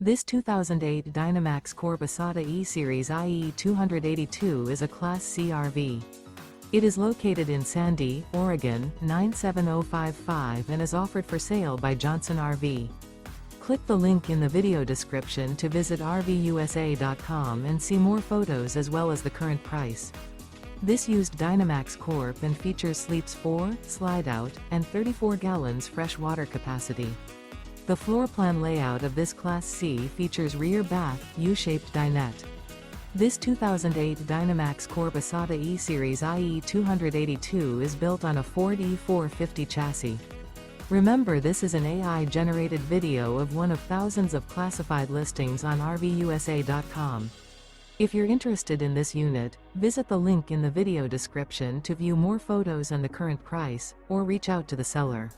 This 2008 Dynamax Corp Isata E-Series IE282 is a Class C RV. It is located in Sandy, Oregon, 97055 and is offered for sale by Johnson RV. Click the link in the video description to visit RVUSA.com and see more photos as well as the current price. This used Dynamax Corp and features sleeps 4, slide-out, and 34 gallons fresh water capacity. The floor plan layout of this Class C features rear bath, U-shaped dinette. This 2008 Dynamax Corp Isata E-Series IE282 is built on a Ford E450 chassis. Remember, this is an AI-generated video of one of thousands of classified listings on RVUSA.com. If you're interested in this unit, visit the link in the video description to view more photos and the current price, or reach out to the seller.